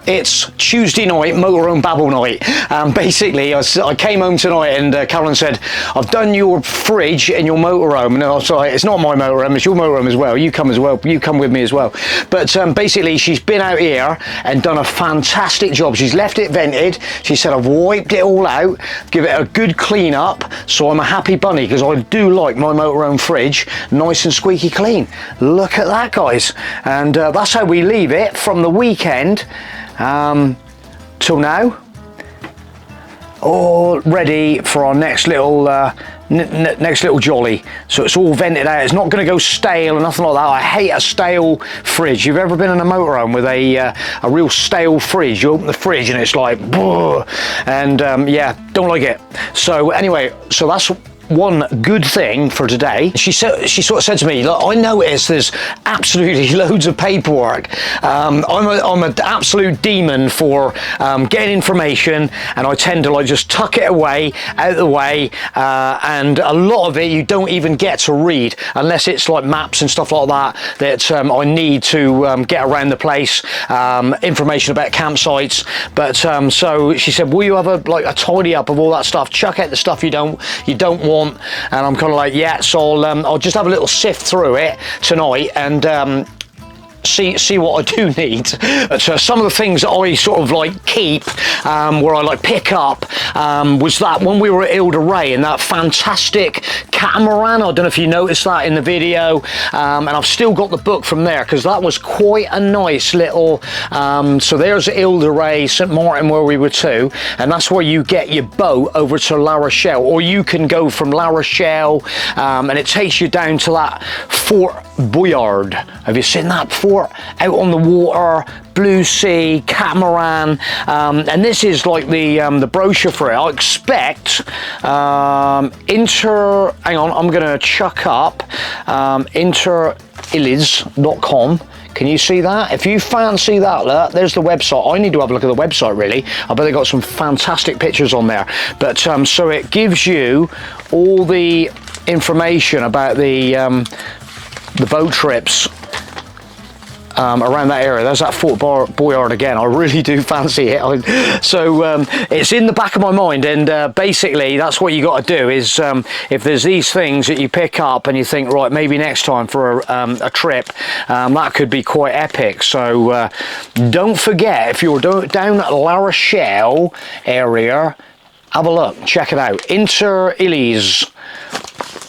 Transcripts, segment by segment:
It's Tuesday night, motorhome babble night. Basically, I came home tonight and Carolyn said, I've done your fridge in your motorhome. And I was like, it's not my motorhome, it's your motorhome as well. You come as well, you come with me as well. But basically, she's been out here and done a fantastic job. She's left it vented. She said, I've wiped it all out, give it a good clean up. So I'm a happy bunny because I do like my motorhome fridge nice and squeaky clean. Look at that, guys. And that's how we leave it from the weekend till now, all ready for our next little jolly. So it's all vented out. It's not going to go stale or nothing like that. I hate a stale fridge. You've ever been in a motorhome with a real stale fridge? You open the fridge and it's like, and yeah, don't like it. So anyway, so that's one good thing for today. She sort of said to me, look, I noticed there's absolutely loads of paperwork. I'm an absolute demon for getting information, and I tend to like just tuck it away, out of the way, and a lot of it you don't even get to read unless it's like maps and stuff like that I need to get around the place, information about campsites. But so she said, will you have a tidy up of all that stuff, chuck out the stuff you don't want. And I'm kind of like, yeah, so I'll just have a little sift through it tonight and see what I do need. So some of the things that I sort of like keep, where I like pick up, was that when we were at Ile de Ré and that fantastic catamaran. I don't know if you noticed that in the video, and I've still got the book from there because that was quite a nice little, so there's Ile de Ré, St Martin where we were to, and that's where you get your boat over to La Rochelle, or you can go from La Rochelle and it takes you down to that Fort Boyard. Have you seen that fort? Out on the water, blue sea, catamaran, and this is like the brochure for it. I expect hang on, I'm gonna chuck up interillies.com. Can you see that? If you fancy that, look, there's the website. I need to have a look at the website, really. I bet they got some fantastic pictures on there. But so it gives you all the information about the boat trips around that area. There's that Fort Boyard again. I really do fancy it. So it's in the back of my mind, and basically that's what you got to do is if there's these things that you pick up and you think, right, maybe next time for a trip, that could be quite epic. So don't forget, if you're down at La Rochelle area, have a look, check it out. Interillies.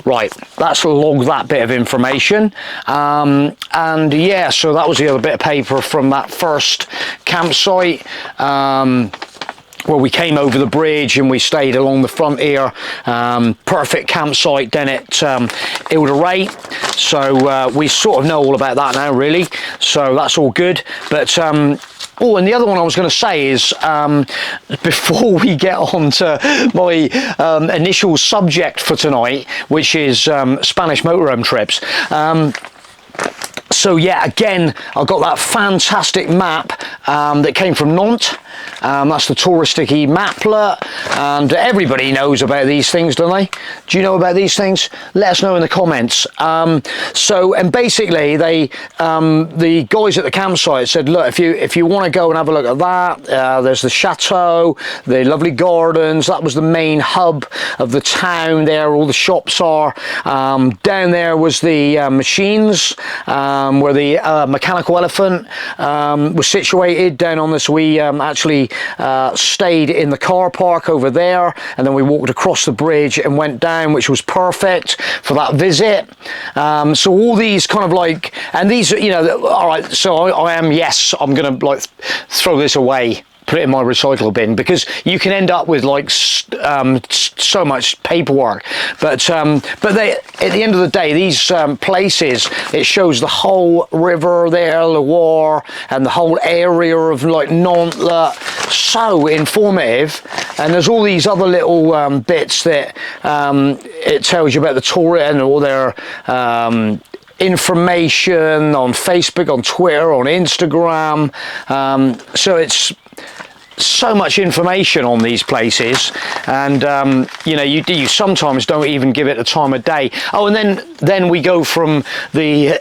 Right, let's log that bit of information. And yeah, so that was the other bit of paper from that first campsite, where we came over the bridge and we stayed along the front here. Perfect campsite down at Ile de Ré. So we sort of know all about that now, really. So that's all good. But oh, and the other one I was going to say is, before we get on to my initial subject for tonight, which is Spanish motorhome trips. So yeah, again, I've got that fantastic map that came from Nantes. That's the touristic maplet, and everybody knows about these things, don't they? Do you know about these things? Let us know in the comments. So, and basically, they the guys at the campsite said, look, if you want to go and have a look at that, there's the chateau, the lovely gardens. That was the main hub of the town. There, all the shops are. Down there was the machines, where the mechanical elephant was situated. Down on this, we actually stayed in the car park over there, and then we walked across the bridge and went down, which was perfect for that visit. So all these kind of like, and these, you know, all right, so I am, yes, I'm gonna like throw this away, put it in my recycle bin, because you can end up with like so much paperwork. But they, at the end of the day, these places, it shows the whole river there, Loire, and the whole area of like Nantes. So informative. And there's all these other little bits that it tells you about the tourist and all their information on Facebook, on Twitter, on Instagram. So it's so much information on these places, and you know, you sometimes don't even give it the time of day. Oh, and then we go from the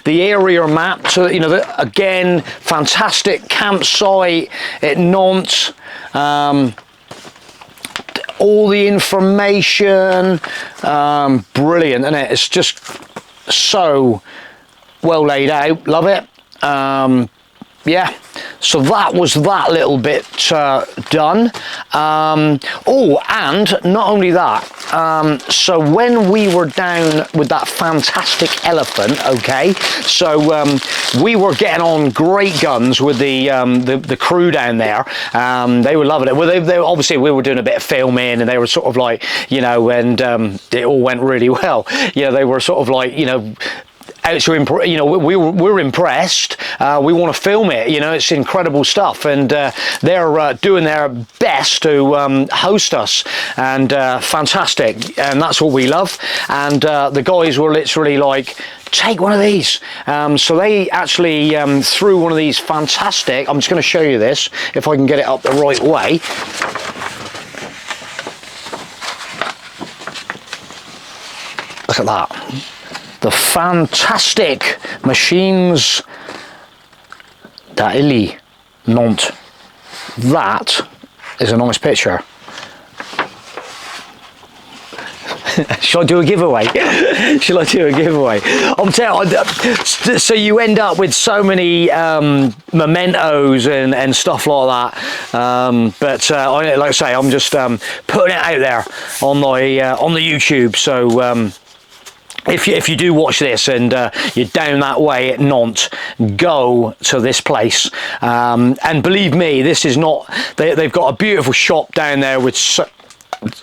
area map to, you know, again, fantastic campsite at Nantes. All the information, brilliant, isn't it? It's just so well laid out. Love it. Yeah, so that was that little bit done. Oh, and not only that, so when we were down with that fantastic elephant, okay, so we were getting on great guns with the crew down there. They were loving it. Well, they obviously, we were doing a bit of filming, and they were sort of like, you know, and it all went really well. You know, they were sort of like, you know, out to, you know, we're impressed. We want to film it. You know, it's incredible stuff, and they're doing their best to host us, and fantastic, and that's what we love. And the guys were literally like, take one of these. So they actually threw one of these fantastic, I'm just going to show you this if I can get it up the right way. Look at that. The fantastic machines d'Italie, Nantes. That is a nice picture. Shall I do a giveaway? Shall I do a giveaway? I'm telling you, so you end up with so many mementos and stuff like that. But like I say, I'm just putting it out there on the YouTube. So. If you do watch this and you're down that way at Nantes, go to this place. And believe me, this is not... They've got a beautiful shop down there with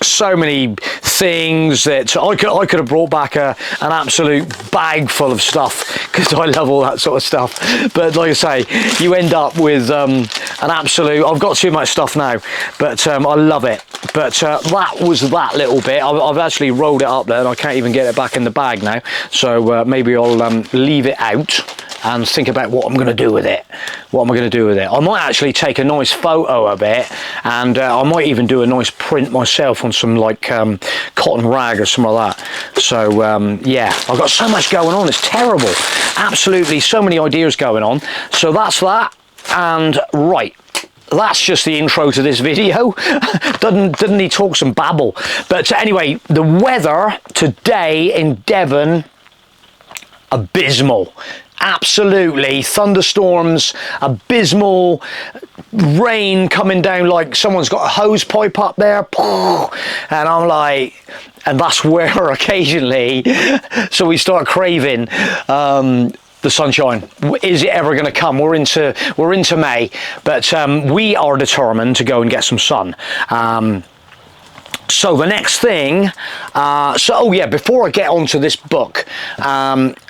so many things that I could have brought back an absolute bag full of stuff, because I love all that sort of stuff. But like I say, you end up with an absolute... I've got too much stuff now, but I love it. But that was that little bit. I've actually rolled it up there, and I can't even get it back in the bag now. So maybe I'll leave it out and think about what I'm going to do with it. What am I going to do with it? I might actually take a nice photo of it, and I might even do a nice print myself on some like cotton rag or something like that. So yeah, I've got so much going on. It's terrible. Absolutely, so many ideas going on. So that's that. And right, that's just the intro to this video. Doesn't he talk some babble? But anyway, the weather today in Devon, abysmal. Absolutely, thunderstorms, abysmal, rain coming down like someone's got a hose pipe up there, and I'm like, and that's where occasionally, so we start craving the sunshine. Is it ever going to come? We're into May, but we are determined to go and get some sun. So the next thing, oh yeah, before I get onto this book,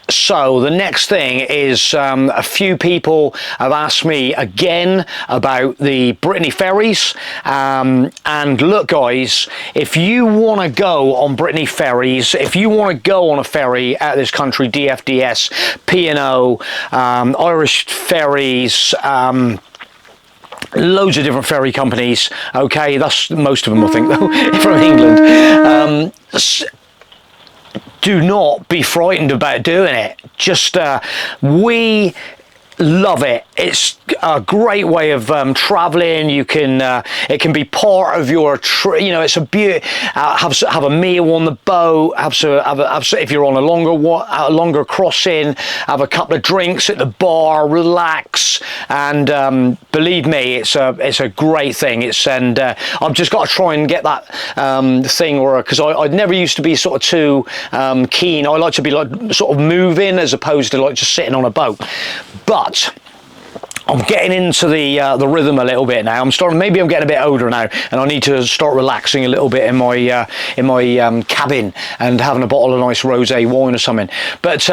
so the next thing is a few people have asked me again about the Brittany ferries, and look guys, if you want to go on Brittany ferries, if you want to go on a ferry out of this country, DFDS, P&O, Irish ferries, loads of different ferry companies, okay, that's most of them I think though, from England. Do not be frightened about doing it. Just we love it. It's a great way of traveling. You can it can be part of your you know, it's a beauty. Have a meal on the boat, if you're on a longer crossing, have a couple of drinks at the bar, relax, and believe me, it's a great thing. And I've just got to try and get that thing, or because I never used to be sort of too keen. I like to be like sort of moving as opposed to like just sitting on a boat. But I'm getting into the rhythm a little bit now. Maybe I'm getting a bit older now, and I need to start relaxing a little bit in my cabin and having a bottle of nice rosé wine or something. But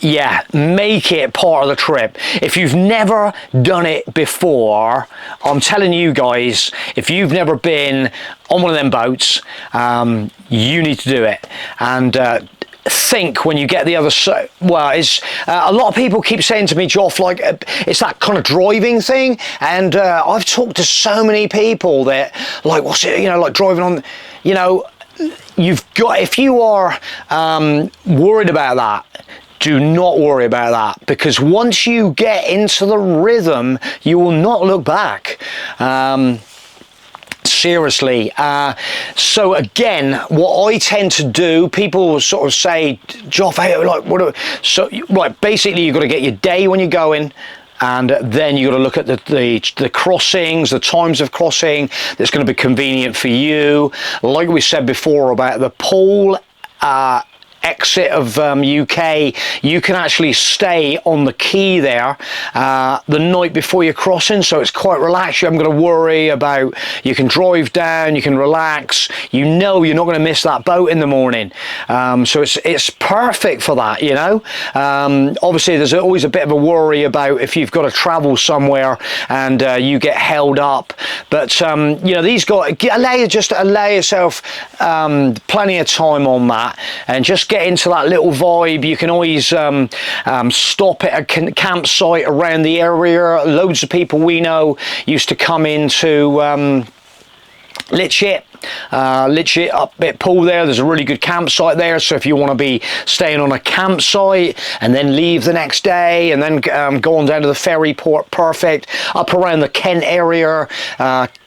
yeah, make it part of the trip. If you've never done it before, I'm telling you guys, if you've never been on one of them boats, you need to do it. And think when you get the other side. Well, it's a lot of people keep saying to me, Joff, like it's that kind of driving thing, and I've talked to so many people that like, what's it, you know, like driving on, you know, you've got, if you are worried about that, do not worry about that, because once you get into the rhythm, you will not look back. Seriously. So again, what I tend to do, people sort of say, Joff, hey, like, what? So, right, basically, you've got to get your day when you're going, and then you got to look at the crossings, the times of crossing that's going to be convenient for you. Like we said before about the pole exit of UK, you can actually stay on the quay there the night before you're crossing, so it's quite relaxed. You haven't got to worry about, you can drive down, you can relax, you know you're not going to miss that boat in the morning. So it's perfect for that, you know. Obviously there's always a bit of a worry about if you've got to travel somewhere and you get held up, but you know, these guys allow yourself plenty of time on that, and just get into that little vibe. You can always stop at a campsite around the area. Loads of people we know used to come into Litchit up at Pool there. There's a really good campsite there, so if you want to be staying on a campsite and then leave the next day and then go on down to the ferry port, perfect. Up around the Kent area,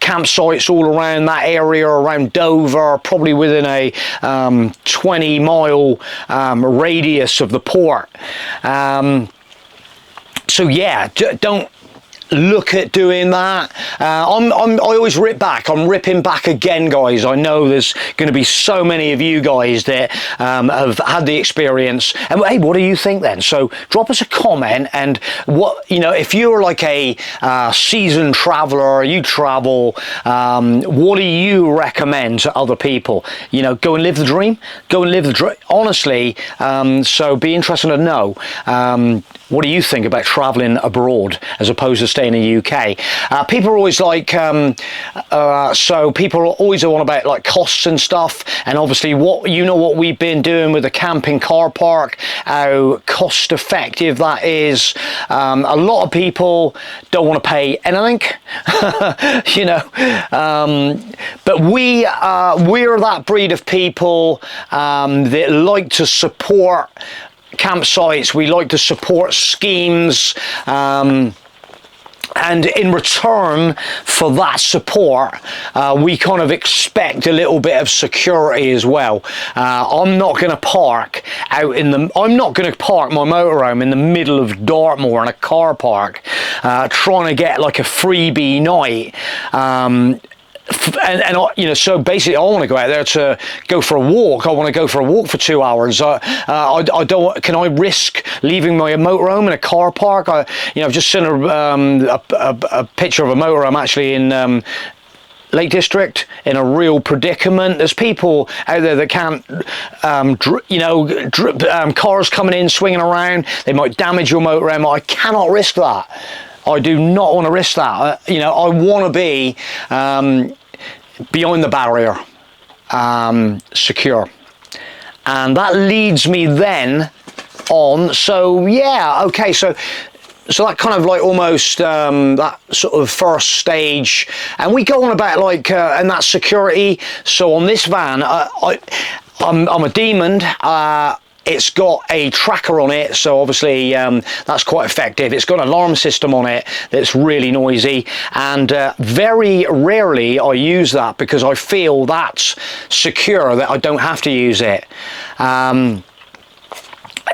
campsites all around that area, around Dover, probably within a 20-mile radius of the port. So yeah, don't look at doing that. I always rip back. I'm ripping back again, guys. I know there's going to be so many of you guys that have had the experience. And hey, what do you think then? So drop us a comment, and what, you know, if you're like a seasoned traveler, you travel, what do you recommend to other people? You know, go and live the dream. Go and live the dream. Honestly, so be interested to know. What do you think about traveling abroad as opposed to staying in the UK? People are always like, so people are always on about like costs and stuff, and obviously what we've been doing with the camping car park, how cost effective that is. A lot of people don't want to pay anything, you know, but we're that breed of people that like to support campsites. We like to support schemes, and in return for that support, we kind of expect a little bit of security as well. I'm not going to park I'm not going to park my motorhome in the middle of Dartmoor in a car park, trying to get like a freebie night. And you know, so basically I want to go out there to go for a walk. I want to go for a walk for 2 hours. I don't, can I risk leaving my motorhome in a car park? You know, I've just seen a picture of a motorhome actually in Lake District, in a real predicament. There's people out there that can't, you know, cars coming in, swinging around, they might damage your motorhome. I cannot risk that. I do not want to risk that. You know, I want to be behind the barrier, secure. And that leads me then on, so yeah, okay, so that kind of like almost that sort of first stage, and we go on about like and that security. So on this van, I'm a Demon. It's got a tracker on it, so obviously that's quite effective. It's got an alarm system on it that's really noisy, and very rarely I use that because I feel that's secure, that I don't have to use it.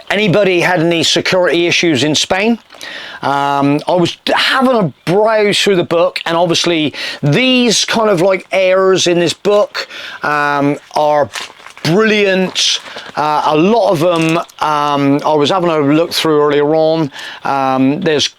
Anybody had any security issues in Spain? I was having a browse through the book, and obviously these kind of like errors in this book are brilliant. A lot of them I was having a look through earlier on. There's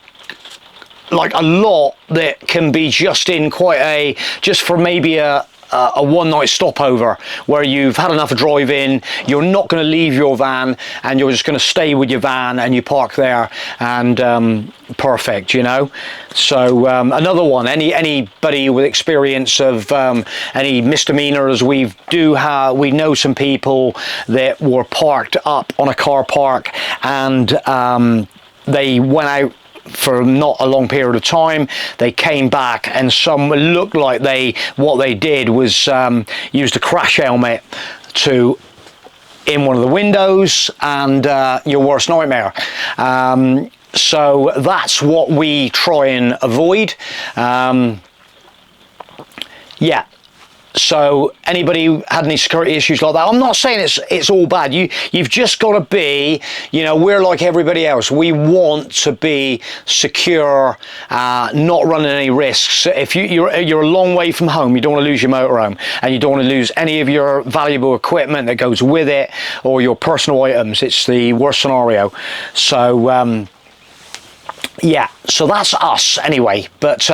like a lot that can be just in quite a, just for maybe a a one-night stopover where you've had enough of driving, you're not going to leave your van, and you're just going to stay with your van and you park there, and perfect, you know. So another one, anybody with experience of any misdemeanors, we know some people that were parked up on a car park, and they went out for not a long period of time. They came back, and some looked like what they did was used a crash helmet in one of the windows, and your worst nightmare. So that's what we try and avoid. Yeah. So anybody had any security issues like that, I'm not saying it's all bad. You've just got to be, you know, we're like everybody else. We want to be secure, not running any risks. If you're a long way from home, you don't want to lose your motorhome, and you don't want to lose any of your valuable equipment that goes with it, or your personal items. It's the worst scenario. So yeah, so that's us anyway. But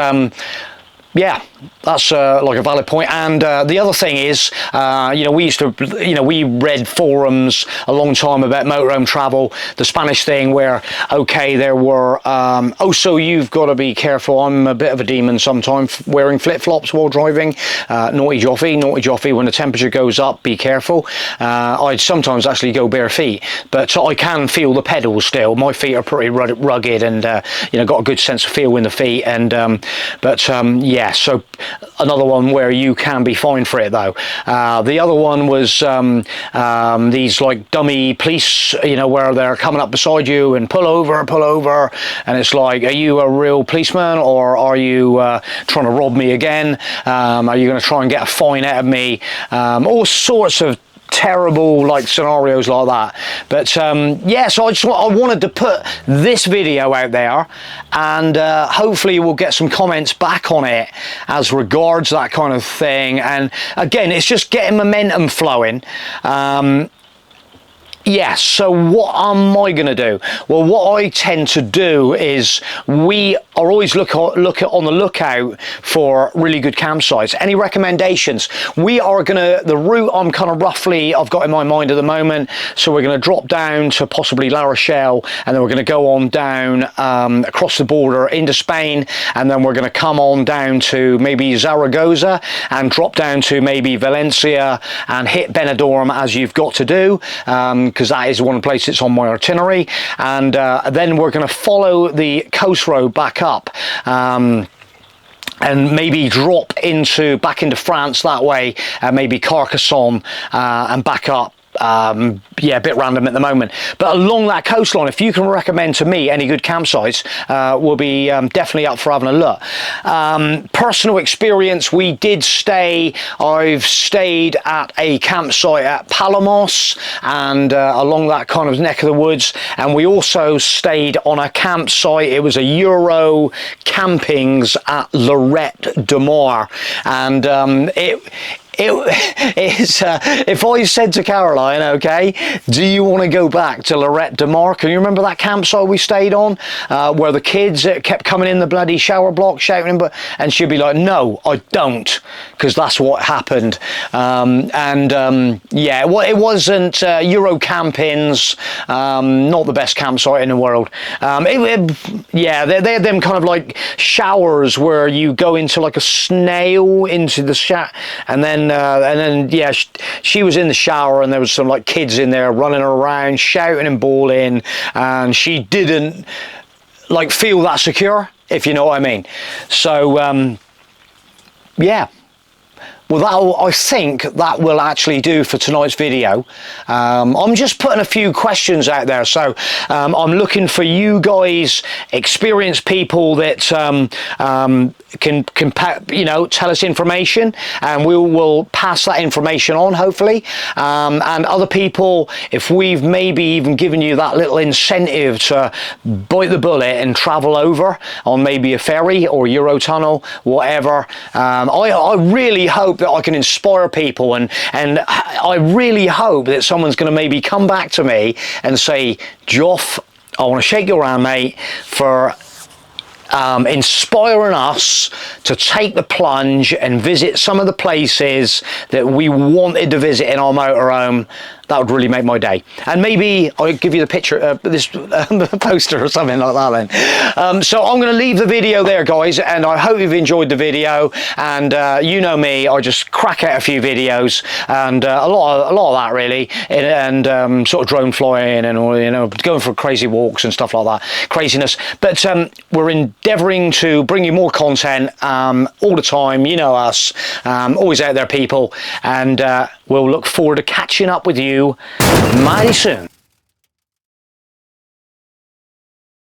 yeah, that's like a valid point. And the other thing is, you know, we read forums a long time about motorhome travel, the Spanish thing where, okay, there were, oh, so you've got to be careful. I'm a bit of a demon sometimes wearing flip-flops while driving. Naughty Joffy, when the temperature goes up, be careful. I'd sometimes actually go bare feet, but I can feel the pedals still. My feet are pretty rugged, and, you know, got a good sense of feel in the feet. And, yeah, so another one where you can be fined for it though. The other one was these like dummy police, you know, where they're coming up beside you and pull over, and it's like, are you a real policeman, or are you trying to rob me again? Are you going to try and get a fine out of me? All sorts of terrible like scenarios like that. But yeah, so I wanted to put this video out there, and hopefully we'll get some comments back on it as regards that kind of thing. And again, it's just getting momentum flowing. Yeah, so what am I going to do? Well, what I tend to do is we are always on the lookout for really good campsites. Any recommendations? We are going to, the route I'm kind of roughly, I've got in my mind at the moment, so we're going to drop down to possibly La Rochelle, and then we're going to go on down across the border into Spain, and then we're going to come on down to maybe Zaragoza and drop down to maybe Valencia and hit Benidorm, as you've got to do. Because that is one place that's on my itinerary, and then we're going to follow the coast road back up, and maybe drop back into France that way, maybe Carcassonne, and back up. Yeah, a bit random at the moment, but along that coastline, if you can recommend to me any good campsites, we'll be definitely up for having a look. Personal experience, I've stayed at a campsite at Palamos, and along that kind of neck of the woods, and we also stayed on a campsite. It was a Euro campings at Lorette de Mar, and if I said to Caroline, okay, do you want to go back to Lorette de Mar? Can you remember that campsite we stayed on, where the kids kept coming in the bloody shower block shouting, and she'd be like, no, I don't, because that's what happened. Yeah, well, it wasn't Euro campings, not the best campsite in the world. Yeah, they had them kind of like showers where you go into like a snail into the shower, and then yeah, she was in the shower, and there was some like kids in there running around shouting and bawling, and she didn't like feel that secure, if you know what I mean. So yeah, well, I think that will actually do for tonight's video. I'm just putting a few questions out there, so I'm looking for you guys, experienced people that can you know, tell us information, and we will pass that information on, hopefully. And other people, if we've maybe even given you that little incentive to bite the bullet and travel over on maybe a ferry or Eurotunnel, whatever, I really hope that I can inspire people, and I really hope that someone's going to maybe come back to me and say, Joff, I want to shake your hand, mate, for inspiring us to take the plunge and visit some of the places that we wanted to visit in our motorhome. That would really make my day. And maybe I'll give you the picture, this poster or something like that then. So I'm going to leave the video there, guys, and I hope you've enjoyed the video. And you know me, I just crack out a few videos, and a lot of that really, and sort of drone flying and all, you know, going for crazy walks and stuff like that, craziness. But we're endeavouring to bring you more content all the time. You know us, always out there, people, and we'll look forward to catching up with you mighty soon.